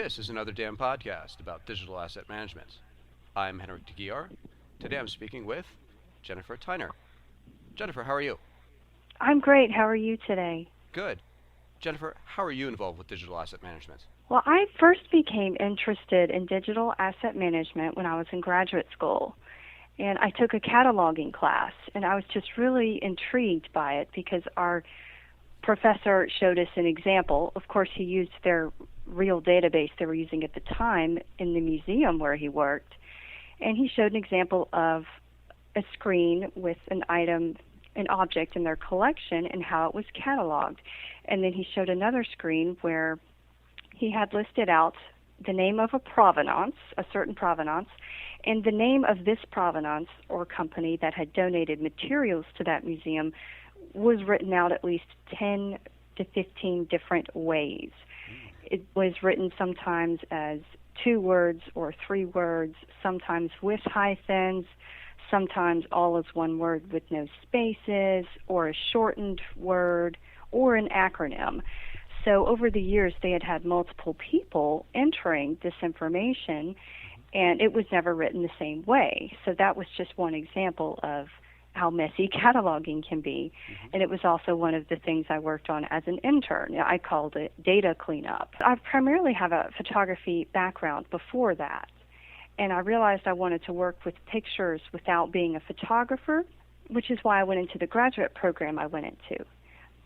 This is another damn podcast about digital asset management. I'm Henrik Gyor. Today I'm speaking with Jennifer Tyner. Jennifer, how are you? I'm great. How are you today? Good. Jennifer, how are you involved with digital asset management? Well, I first became interested in digital asset management when I was in graduate school. And I took a cataloging class, and I was just really intrigued by it because our professor showed us an example. Of course, he used their real database they were using at the time in the museum where he worked. And he showed an example of a screen with an object in their collection and how it was cataloged. And then he showed another screen where he had listed out the name of a certain provenance, and the name of this provenance or company that had donated materials to that museum was written out at least 10 to 15 different ways. It was written sometimes as 2 words or 3 words, sometimes with hyphens, sometimes all as 1 word with no spaces, or a shortened word, or an acronym. So over the years, they had had multiple people entering this information, and it was never written the same way. So that was just one example of how messy cataloging can be. And it was also one of the things I worked on as an intern. I called it data cleanup. I primarily have a photography background before that, and I realized I wanted to work with pictures without being a photographer, which is why I went into the graduate program I went into.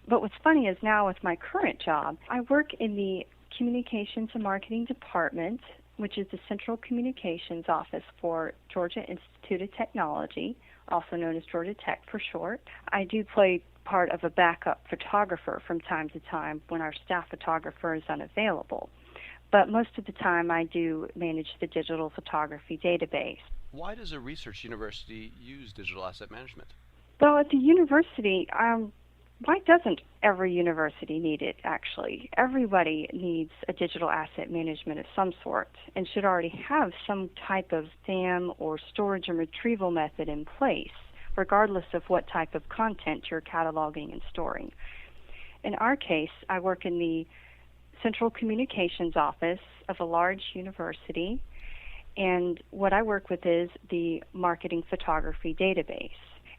But what's funny is now with my current job, I work in the Communications and Marketing Department, which is the Central Communications Office for Georgia Institute of Technology, also known as Georgia Tech for short. I do play part of a backup photographer from time to time when our staff photographer is unavailable. But most of the time I do manage the digital photography database. Why does a research university use digital asset management? Well, at the university, why doesn't every university need it, actually? Everybody needs a digital asset management of some sort and should already have some type of SAM or storage and retrieval method in place, regardless of what type of content you're cataloging and storing. In our case, I work in the Central Communications Office of a large university, and what I work with is the Marketing Photography Database.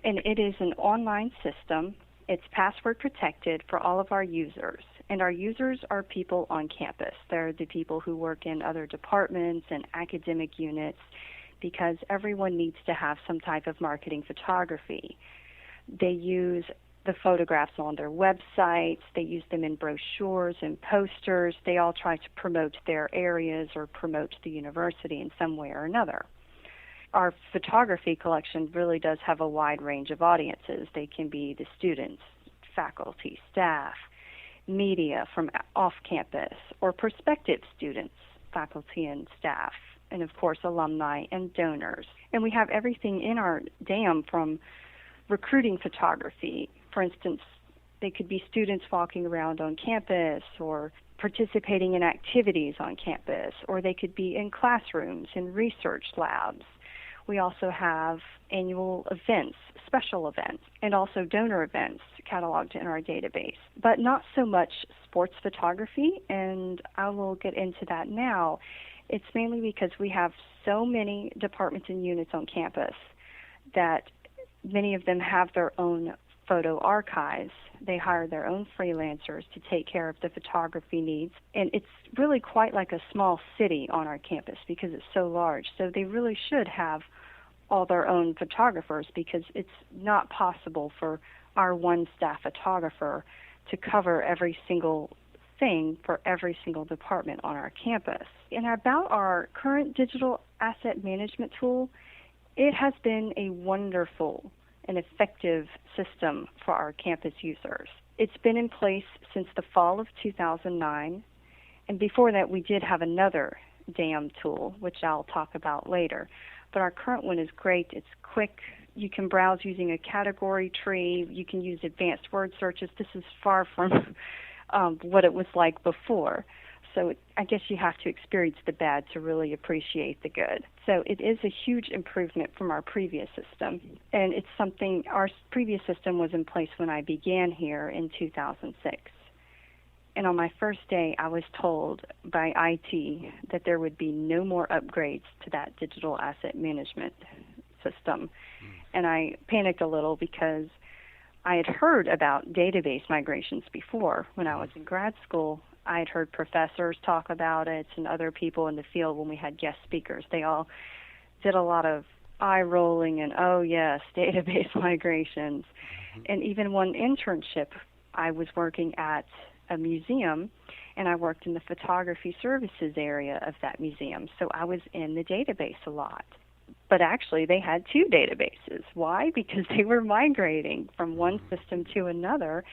And it is an online system. It's password protected for all of our users, and our users are people on campus. They're the people who work in other departments and academic units, because everyone needs to have some type of marketing photography. They use the photographs on their websites, they use them in brochures and posters. They all try to promote their areas or promote the university in some way or another. Our photography collection really does have a wide range of audiences. They can be the students, faculty, staff, media from off campus, or prospective students, faculty and staff, and of course alumni and donors. And we have everything in our DAM from recruiting photography. For instance, they could be students walking around on campus or participating in activities on campus, or they could be in classrooms, in research labs. We also have annual events, special events, and also donor events cataloged in our database, but not so much sports photography, and I will get into that now. It's mainly because we have so many departments and units on campus that many of them have their own photo archives. They hire their own freelancers to take care of the photography needs, and it's really quite like a small city on our campus because it's so large. So they really should have all their own photographers, because it's not possible for our one staff photographer to cover every single thing for every single department on our campus. And about our current digital asset management tool, it has been a wonderful and effective system for our campus users. It's been in place since the fall of 2009, and before that we did have another DAM tool, which I'll talk about later. But our current one is great. It's quick. You can browse using a category tree. You can use advanced word searches. This is far from what it was like before. So I guess you have to experience the bad to really appreciate the good. So it is a huge improvement from our previous system. And it's something, our previous system was in place when I began here in 2006. And on my first day, I was told by IT that there would be no more upgrades to that digital asset management system. And I panicked a little because I had heard about database migrations before. When I was in grad school, I had heard professors talk about it and other people in the field when we had guest speakers. They all did a lot of eye rolling and, oh, yes, database migrations. And even one internship, I was working at a museum, and I worked in the photography services area of that museum. So I was in the database a lot. But actually, they had two databases. Why? Because they were migrating from one system to another,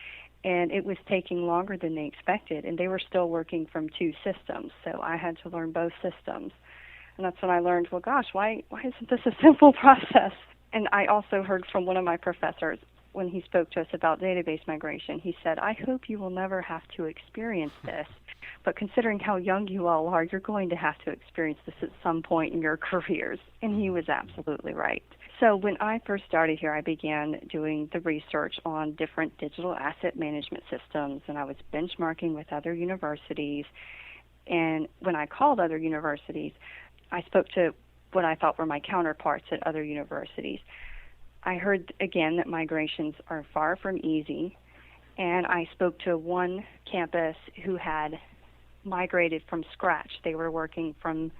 and it was taking longer than they expected, and they were still working from two systems. So I had to learn both systems. And that's when I learned, well, gosh, why isn't this a simple process? And I also heard from one of my professors when he spoke to us about database migration. He said, I hope you will never have to experience this, but considering how young you all are, you're going to have to experience this at some point in your careers. And he was absolutely right. So when I first started here, I began doing the research on different digital asset management systems, and I was benchmarking with other universities. And when I called other universities, I spoke to what I thought were my counterparts at other universities. I heard again that migrations are far from easy, and I spoke to one campus who had migrated from scratch. They were working from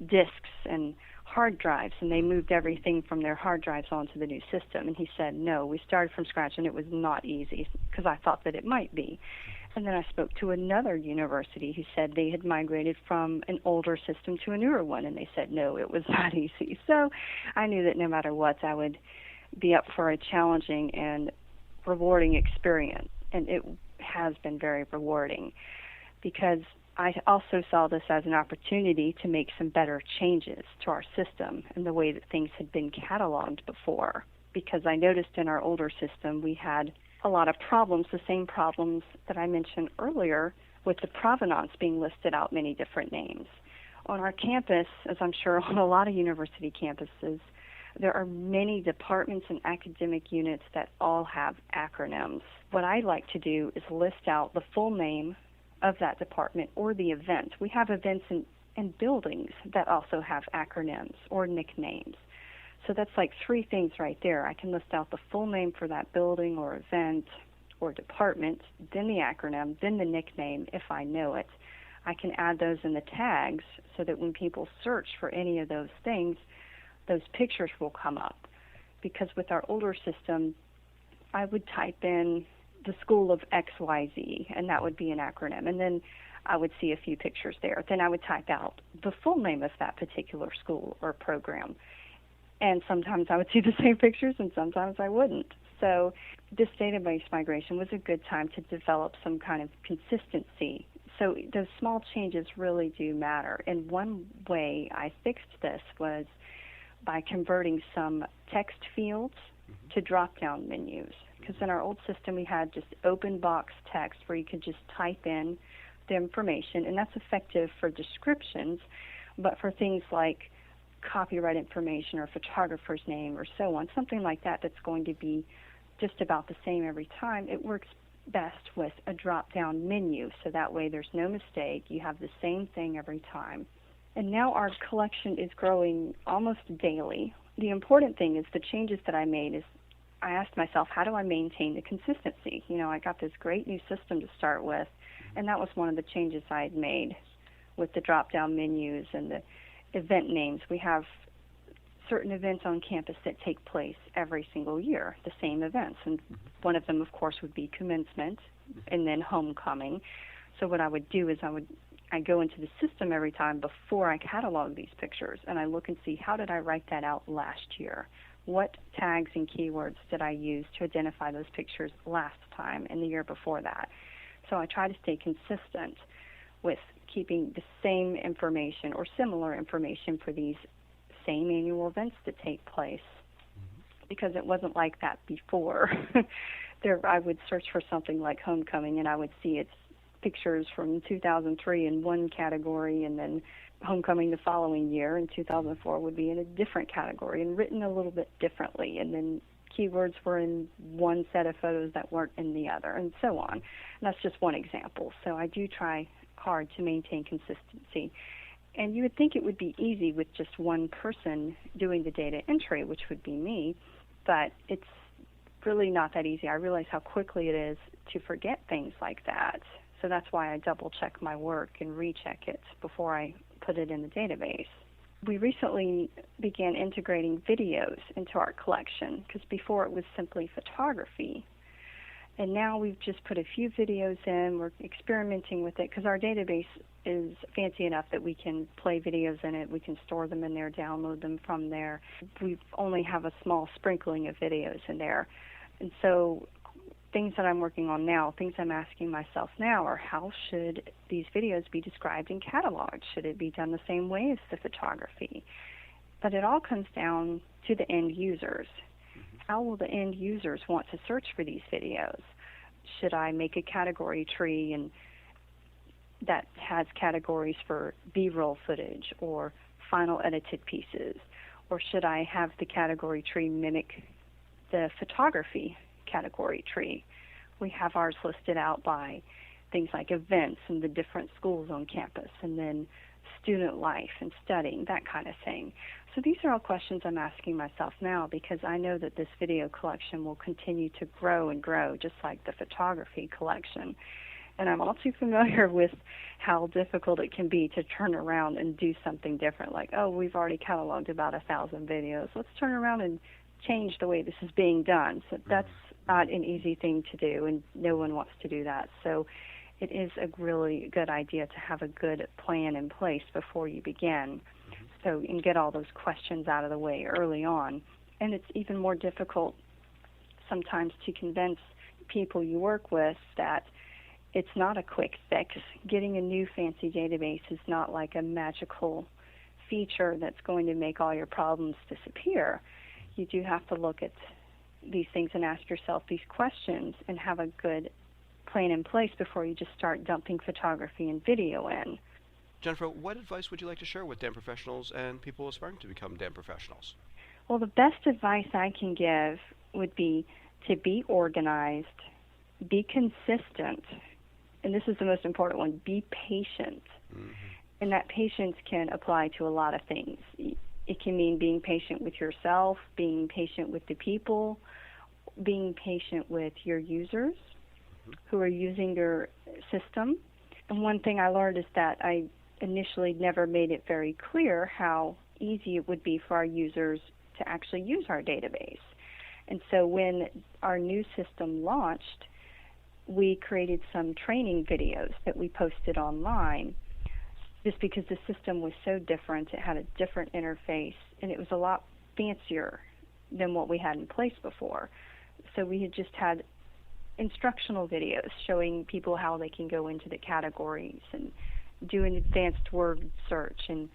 disks and hard drives, and they moved everything from their hard drives onto the new system. And he said, no, we started from scratch, and it was not easy, because I thought that it might be. And then I spoke to another university who said they had migrated from an older system to a newer one, and they said, no, it was not easy. So I knew that no matter what, I would be up for a challenging and rewarding experience. And it has been very rewarding, because I also saw this as an opportunity to make some better changes to our system and the way that things had been cataloged before. Because I noticed in our older system we had a lot of problems, the same problems that I mentioned earlier, with the provenance being listed out many different names. On our campus, as I'm sure on a lot of university campuses, there are many departments and academic units that all have acronyms. What I like to do is list out the full name of that department or the event. We have events and buildings that also have acronyms or nicknames. So that's like three things right there. I can list out the full name for that building or event or department, then the acronym, then the nickname if I know it. I can add those in the tags so that when people search for any of those things, those pictures will come up. Because with our older system, I would type in the school of XYZ, and that would be an acronym. And then I would see a few pictures there. Then I would type out the full name of that particular school or program. And sometimes I would see the same pictures, and sometimes I wouldn't. So this database migration was a good time to develop some kind of consistency. So those small changes really do matter. And one way I fixed this was by converting some text fields to drop-down menus. Because in our old system we had just open box text where you could just type in the information, and that's effective for descriptions, but for things like copyright information or photographer's name or so on, something like that that's going to be just about the same every time, it works best with a drop-down menu. So that way there's no mistake. You have the same thing every time. And now our collection is growing almost daily. The important thing is the changes that I made is I asked myself, how do I maintain the consistency? You know, I got this great new system to start with, and that was one of the changes I had made with the drop-down menus and the event names. We have certain events on campus that take place every single year, the same events. And one of them, of course, would be commencement and then homecoming. So what I would do is I go into the system every time before I catalog these pictures, and I look and see, how did I write that out last year? What tags and keywords did I use to identify those pictures last time and the year before that? So I try to stay consistent with keeping the same information or similar information for these same annual events that take place, because it wasn't like that before. I would search for something like homecoming, and I would see its pictures from 2003 in one category, and then homecoming the following year in 2004 would be in a different category and written a little bit differently, and then keywords were in one set of photos that weren't in the other, and so on. And that's just one example. So I do try hard to maintain consistency. And you would think it would be easy with just one person doing the data entry, which would be me, but it's really not that easy. I realize how quickly it is to forget things like that. So that's why I double-check my work and recheck it before I put it in the database. We recently began integrating videos into our collection because before it was simply photography. And now we've just put a few videos in. We're experimenting with it because our database is fancy enough that we can play videos in it. We can store them in there, download them from there. We only have a small sprinkling of videos in there. And so things that I'm working on now, things I'm asking myself now are how should these videos be described and cataloged? Should it be done the same way as the photography? But it all comes down to the end users. How will the end users want to search for these videos? Should I make a category tree and that has categories for B-roll footage or final edited pieces? Or should I have the category tree mimic the photography category tree? We have ours listed out by things like events and the different schools on campus, and then student life and studying, that kind of thing. So these are all questions I'm asking myself now because I know that this video collection will continue to grow and grow, just like the photography collection. And I'm all too familiar with how difficult it can be to turn around and do something different, like, oh, we've already cataloged about 1,000 videos. Let's turn around and change the way this is being done. So that's not an easy thing to do, and no one wants to do that. So it is a really good idea to have a good plan in place before you begin, so you can get all those questions out of the way early on. And it's even more difficult sometimes to convince people you work with that it's not a quick fix. Getting a new fancy database is not like a magical feature that's going to make all your problems disappear. You do have to look at these things and ask yourself these questions and have a good plan in place before you just start dumping photography and video in. Jennifer, what advice would you like to share with DAM professionals and people aspiring to become DAM professionals? Well, the best advice I can give would be to be organized, be consistent, and this is the most important one, be patient. And that patience can apply to a lot of things. It can mean being patient with yourself, being patient with the people, being patient with your users who are using your system. And one thing I learned is that I initially never made it very clear how easy it would be for our users to actually use our database. And so when our new system launched, we created some training videos that we posted online just because the system was so different. It had a different interface, and it was a lot fancier than what we had in place before. So we had just had instructional videos showing people how they can go into the categories and do an advanced word search and,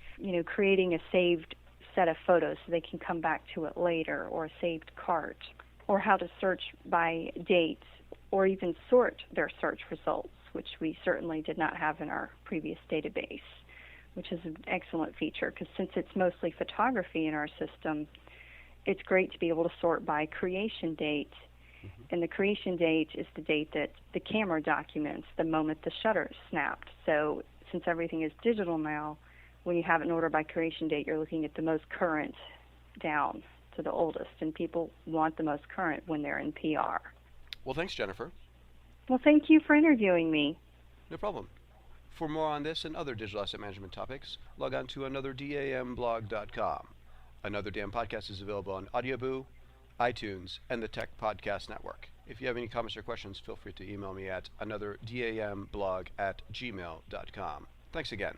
creating a saved set of photos so they can come back to it later, or a saved cart, or how to search by date or even sort their search results, which we certainly did not have in our previous database, which is an excellent feature because since it's mostly photography in our system, it's great to be able to sort by creation date. And the creation date is the date that the camera documents the moment the shutter is snapped. So since everything is digital now, when you have an order by creation date, you're looking at the most current down to the oldest, and people want the most current when they're in PR. Well, thanks, Jennifer. Well, thank you for interviewing me. No problem. For more on this and other digital asset management topics, log on to anotherdamblog.com. Another Dam podcast is available on Audioboo, iTunes, and the Tech Podcast Network. If you have any comments or questions, feel free to email me at anotherdamblog@gmail.com. Thanks again.